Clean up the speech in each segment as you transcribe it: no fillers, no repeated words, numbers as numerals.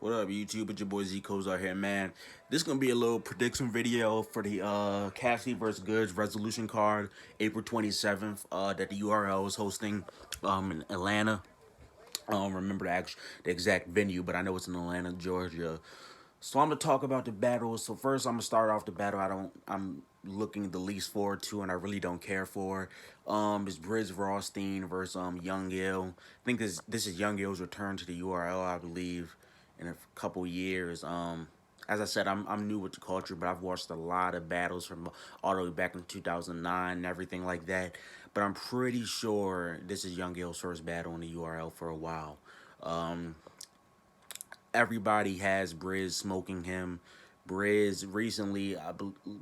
What up, YouTube? It's your boy Z-Co's out here, man. This gonna be a little prediction video for the Cassidy versus Goodz Resolution card, April 27th. That the URL is hosting, in Atlanta. I don't remember the exact venue, but I know it's in Atlanta, Georgia. So I'm gonna talk about the battles. So first, I'm gonna start off the battle. I'm looking the least forward to, and I really don't care for. Is Briz Rothstein versus Young Ill. I think this is Young Ill's return to the URL, I believe, in a couple years. As I said, I'm new with the culture, but I've watched a lot of battles from all the way back in 2009 and everything like that. But I'm pretty sure this is Young Ill's first battle in the URL for a while. Um, Everybody has Briz smoking him. Briz recently,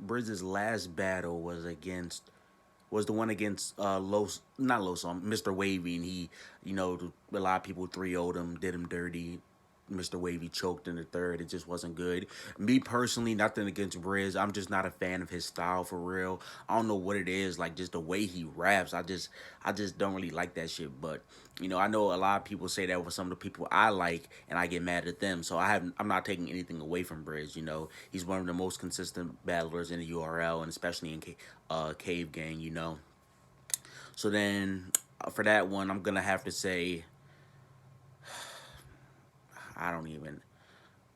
Briz's last battle was the one against Los, not Los, Mr. Wavy, and he, a lot of people 3-0'd him, did him dirty. Mr. Wavy choked in the third. It just wasn't good. Me personally, nothing against Briz. I'm just not a fan of his style for real. I don't know what it is, like just the way he raps. I just don't really like that shit. But I know a lot of people say that with some of the people I like, and I get mad at them. So I'm not taking anything away from Briz. He's one of the most consistent battlers in the URL, and especially in Cave Gang. So then for that one, I'm gonna have to say I don't even.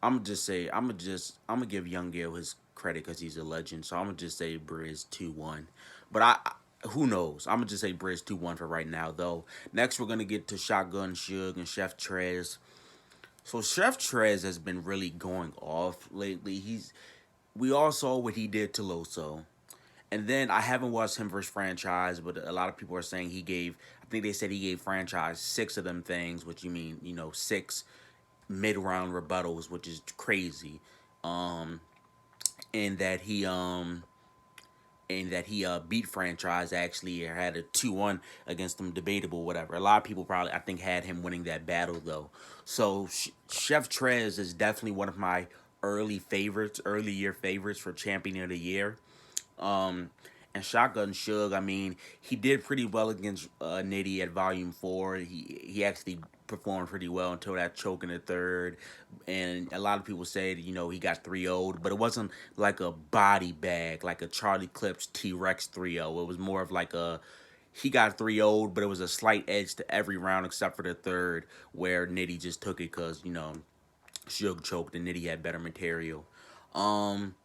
I'm gonna give Young Gale his credit because he's a legend. So I'm gonna just say Briz 2-1. But who knows? I'm gonna just say Briz 2-1 for right now though. Next we're gonna get to Shotgun Suge and Chef Trez. So Chef Trez has been really going off lately. We all saw what he did to Loso. And then I haven't watched him versus Franchise, but a lot of people are saying he gave. I think they said he gave Franchise six of them things, which you mean six mid-round rebuttals, which is crazy. Um, and that he beat Franchise actually, or had a 2-1 against them, debatable, whatever. A lot of people probably I think had him winning that battle though. So Chef Trez is definitely one of my early year favorites for Champion of the Year. Um, and Shotgun Suge, I mean, he did pretty well against Nitty at Volume 4. He actually performed pretty well until that choke in the third. And a lot of people said, he got 3-0'd, but it wasn't like a body bag, like a Charlie Clips T-Rex 3-0. It was more of like he got 3-0'd, but it was a slight edge to every round except for the third, where Nitty just took it because, Suge choked and Nitty had better material. Um,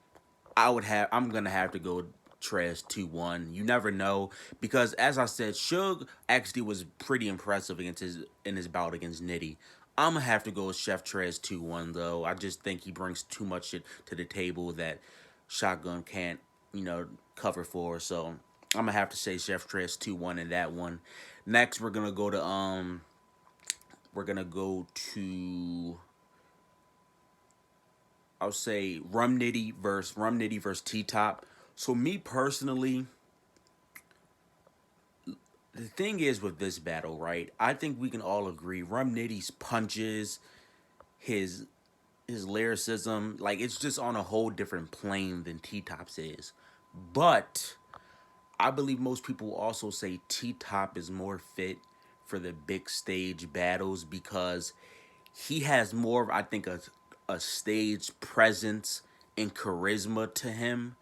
I'm gonna have to go Trez 2-1. You never know because as I said, Suge actually was pretty impressive in his bout against Nitty. I'm gonna have to go with Chef Trez 2-1 though. I just think he brings too much shit to the table that Shotgun can't, cover for. So I'm gonna have to say Chef Trez 2-1 in that one. Next we're gonna go to I'll say Rum Nitty versus T Top. So me personally, the thing is with this battle, right? I think we can all agree Rum Nitty's punches, his his lyricism, like it's just on a whole different plane than T Top's is. But I believe most people also say T Top is more fit for the big stage battles because he has more, I think, a stage presence and charisma to him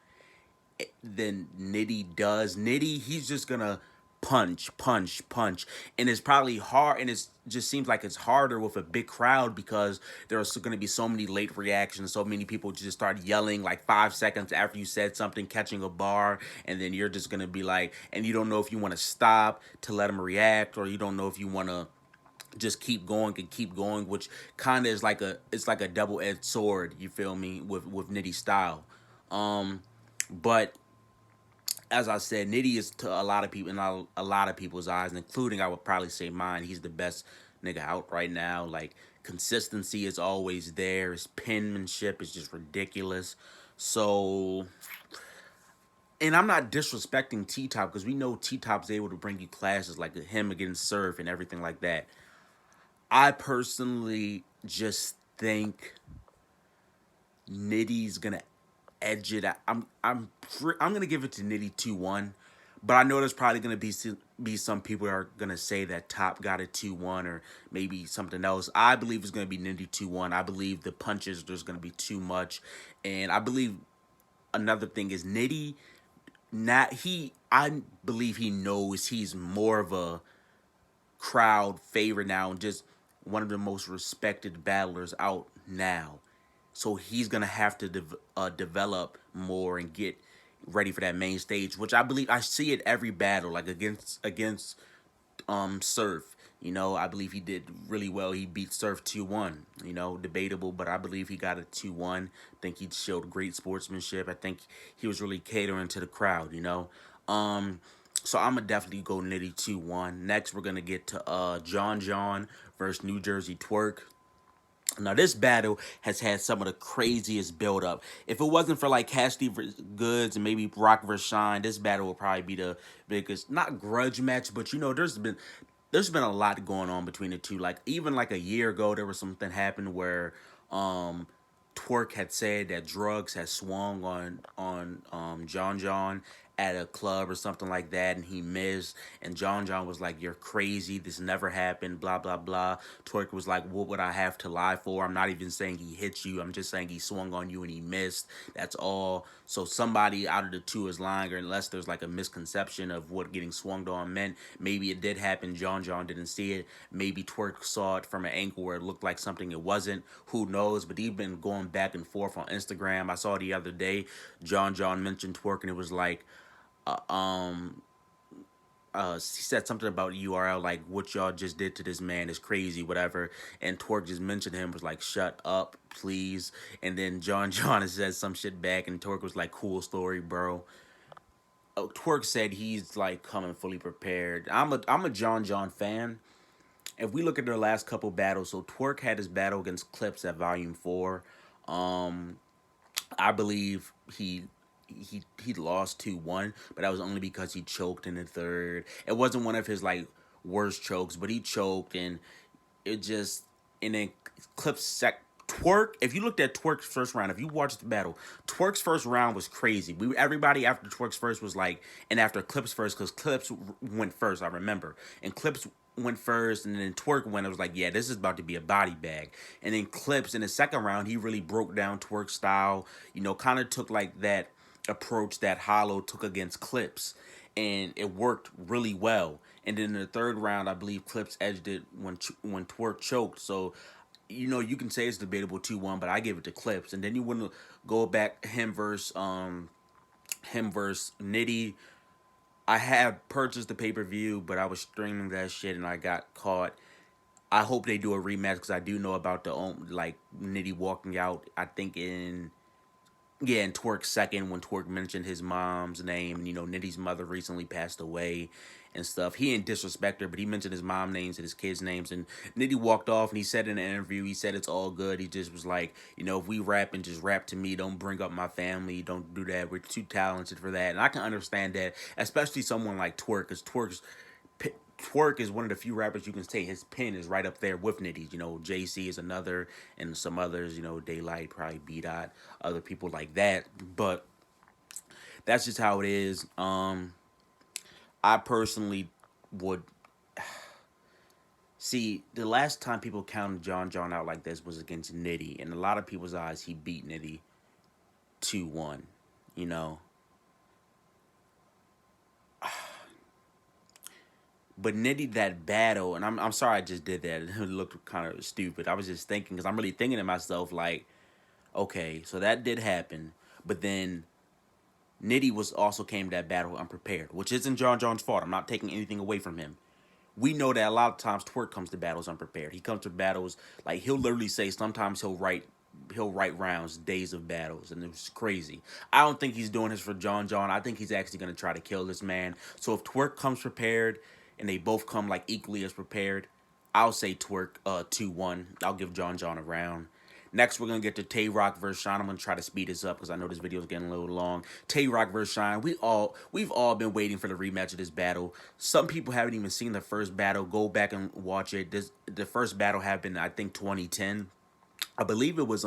than Nitty does. Nitty, he's just gonna punch, punch, punch, and it's probably hard, and it just seems like it's harder with a big crowd because there's going to be so many late reactions, so many people just start yelling like 5 seconds after you said something, catching a bar, and then you're just gonna be like, and you don't know if you want to stop to let them react, or you don't know if you want to just keep going, which kind of is like a double-edged sword. You feel me with Nitty style. But as I said, Nitty is to a lot of people in a lot of people's eyes, including I would probably say mine. He's the best nigga out right now. Like consistency is always there. His penmanship is just ridiculous. So, and I'm not disrespecting T Top because we know T Top's able to bring you classes like him against Surf and everything like that. I personally just think Nitty's gonna edge it out. I'm gonna give it to Nitty 2-1, But I know there's probably gonna be some people that are gonna say that Top got a 2-1 or maybe something else. I believe it's gonna be Nitty 2-1. I believe the punches there's gonna be too much, and I believe another thing is Nitty. Not he. I believe he knows he's more of a crowd favorite now and just one of the most respected battlers out now. So he's gonna have to develop more and get ready for that main stage, which I believe I see it every battle, like against Surf. You know, I believe he did really well. He beat Surf 2-1. You know, debatable, but I believe he got a 2-1. I think he showed great sportsmanship. I think he was really catering to the crowd, you know. Um so I'm gonna definitely go Nitty 2-1. Next we're gonna get to John versus New Jersey Twerk. Now this battle has had some of the craziest build up. If it wasn't for like Cassidy versus Goodz and maybe Rock versus Shine, this battle would probably be the biggest, not grudge match, but you know, there's been a lot going on between the two. Like even like a year ago, there was something happened where um Twerk had said that drugs had swung on John at a club or something like that, and he missed. And John was like, "You're crazy. This never happened." Blah blah blah. Twerk was like, "What would I have to lie for? I'm not even saying he hit you. I'm just saying he swung on you and he missed. That's all." So somebody out of the two is lying, or unless there's like a misconception of what getting swung on meant. Maybe it did happen. John didn't see it. Maybe Twerk saw it from an angle where it looked like something it wasn't. Who knows? But he's been going back and forth on Instagram. I saw the other day, John mentioned Twerk, and it was like, uh, um, he said something about URL like what y'all just did to this man is crazy, whatever. And Twerk just mentioned him, was like, "Shut up, please." And then John said some shit back, and Twerk was like, "Cool story, bro." Twerk said he's like coming fully prepared. I'm a John fan. If we look at their last couple battles, so Twerk had his battle against Clips at Volume 4. Um, I believe he lost 2-1, but that was only because he choked in the third. It wasn't one of his like worst chokes, but he choked, and it just, and then Clips Twerk. If you looked at Twerk's first round, if you watched the battle, Twerk's first round was crazy. Everybody after Twerk's first was like, and after Clips first, because Clips went first, I remember, and Clips went first, and then Twerk went. I was like, yeah, this is about to be a body bag. And then Clips in the second round, he really broke down Twerk style. You know, kind of took like that approach that Hollow took against Clips, and it worked really well. And then in the third round, I believe Clips edged it when Twerk choked. So, you know, you can say it's debatable 2-1, but I give it to Clips. And then you want to go back him versus Nitty. I had purchased the pay-per-view, but I was streaming that shit and I got caught. I hope they do a rematch because I do know about the like Nitty walking out. I think in Twerk's second, when Twerk mentioned his mom's name. You know, Nitty's mother recently passed away and stuff. He didn't disrespect her, but he mentioned his mom names and his kids' names. And Nitty walked off, and he said in an interview, he said it's all good. He just was like, you know, if we rap and just rap to me, don't bring up my family, don't do that. We're too talented for that. And I can understand that, especially someone like Twerk, because Twerk is one of the few rappers you can say his pen is right up there with Nitty's. You know, JC is another, and some others, you know, Daylight, probably B Dot, other people like that. But that's just how it is. I personally would see the last time people counted John out like this was against Nitty. In a lot of people's eyes, he beat Nitty 2-1. You know, but Nitty, that battle, and I'm sorry I just did that. It looked kind of stupid. I was just thinking, because I'm really thinking to myself like, okay, so that did happen, but then Nitty was also came to that battle unprepared, which isn't John's fault. I'm not taking anything away from him. We know that a lot of times Twerk comes to battles unprepared. He comes to battles like he'll literally say sometimes he'll write rounds, days of battles, and it's crazy. I don't think he's doing this for John. I think he's actually gonna try to kill this man. So if Twerk comes prepared and they both come like equally as prepared, I'll say Twerk 2-1. I'll give John a round. Next, we're gonna get to Tay Rock versus Shine. I'm gonna try to speed this up because I know this video is getting a little long. Tay Rock versus Shine. We've all been waiting for the rematch of this battle. Some people haven't even seen the first battle. Go back and watch it. The first battle happened, I think, 2010. I believe it was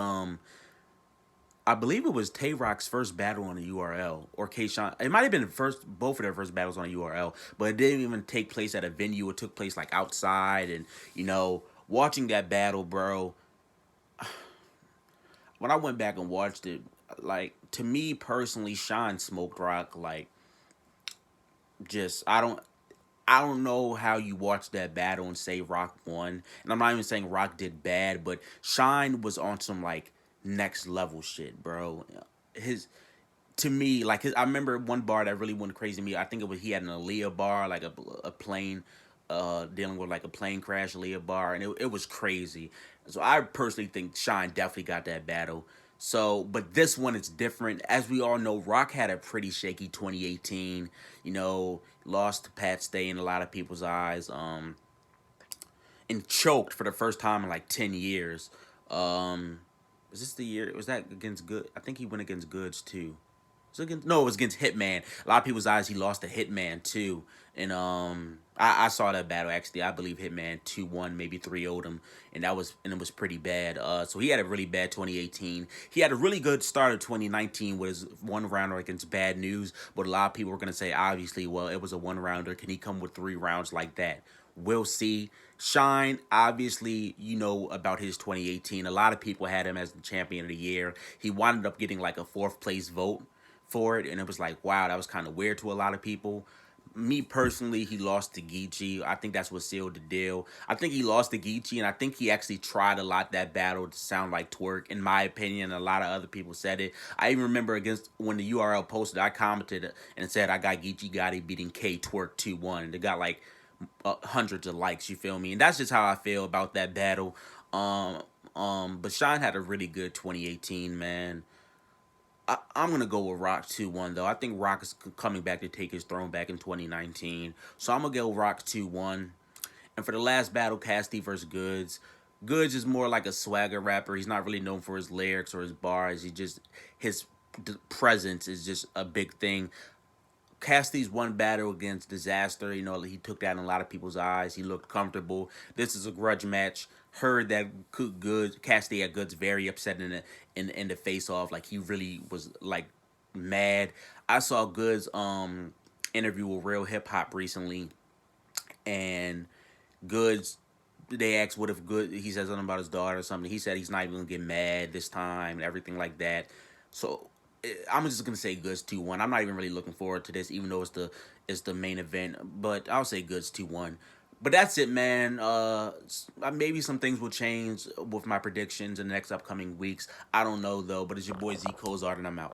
I believe it was Tay Rock's first battle on the URL, or K-Shine. It might have been both of their first battles on the URL, but it didn't even take place at a venue. It took place like outside, and watching that battle, bro. When I went back and watched it, like to me personally, Shine smoked Rock. Like, just I don't know how you watch that battle and say Rock won. And I'm not even saying Rock did bad, but Shine was on some like next level shit, bro. His To me, like I remember one bar that really went crazy to me. I think it was he had an Aaliyah bar, like a plane, dealing with like a plane crash Aaliyah bar, and it was crazy. So I personally think Shine definitely got that battle. So, but this one it's different. As we all know, Rock had a pretty shaky 2018. Lost to Pat Stay in a lot of people's eyes. And choked for the first time in like 10 years. Was this the year? Was that against Good? I think he went against Goodz too. No, it was against Hitman. A lot of people's eyes, he lost to Hitman too. And I saw that battle actually. I believe Hitman 2-1, maybe 3-0'd him, and it was pretty bad. So he had a really bad 2018. He had a really good start of 2019 with his one rounder against Bad News, but a lot of people were gonna say obviously, well, it was a one rounder. Can he come with 3 rounds like that? We'll see. Shine, obviously, you know about his 2018. A lot of people had him as the champion of the year. He wound up getting like a fourth place vote for it, and it was like, wow, that was kind of weird to a lot of people. Me personally, he lost to Geechee. I think that's what sealed the deal. I think he lost to Geechee, and I think he actually tried a lot that battle to sound like Twerk. In my opinion, a lot of other people said it. I even remember against when the URL posted, I commented and said I got Geechee Gotti beating K Twerk 2-1. And they got like hundreds of likes. You feel me? And that's just how I feel about that battle. But Shine had a really good 2018, man. I'm gonna go with Rock 2-1 though. I think Rock is coming back to take his throne back in 2019. So I'm gonna go Rock 2-1. And for the last battle, Cassidy versus Goodz. Goodz is more like a swagger rapper. He's not really known for his lyrics or his bars. His presence is just a big thing. Cassidy's one battle against Disaster. He took that in a lot of people's eyes. He looked comfortable. This is a grudge match. Heard that Cassidy had Goodz very upset in the face off. Like he really was like mad. I saw Goodz interview with Real Hip Hop recently, and Goodz, they asked what if Good he said something about his daughter or something. He said he's not even gonna get mad this time and everything like that. So I'm just gonna say Goodz 2-1. I'm not even really looking forward to this, even though it's the main event. But I'll say Goodz 2-1. But that's it, man. Maybe some things will change with my predictions in the next upcoming weeks. I don't know though. But it's your boy Z Cozart, and I'm out.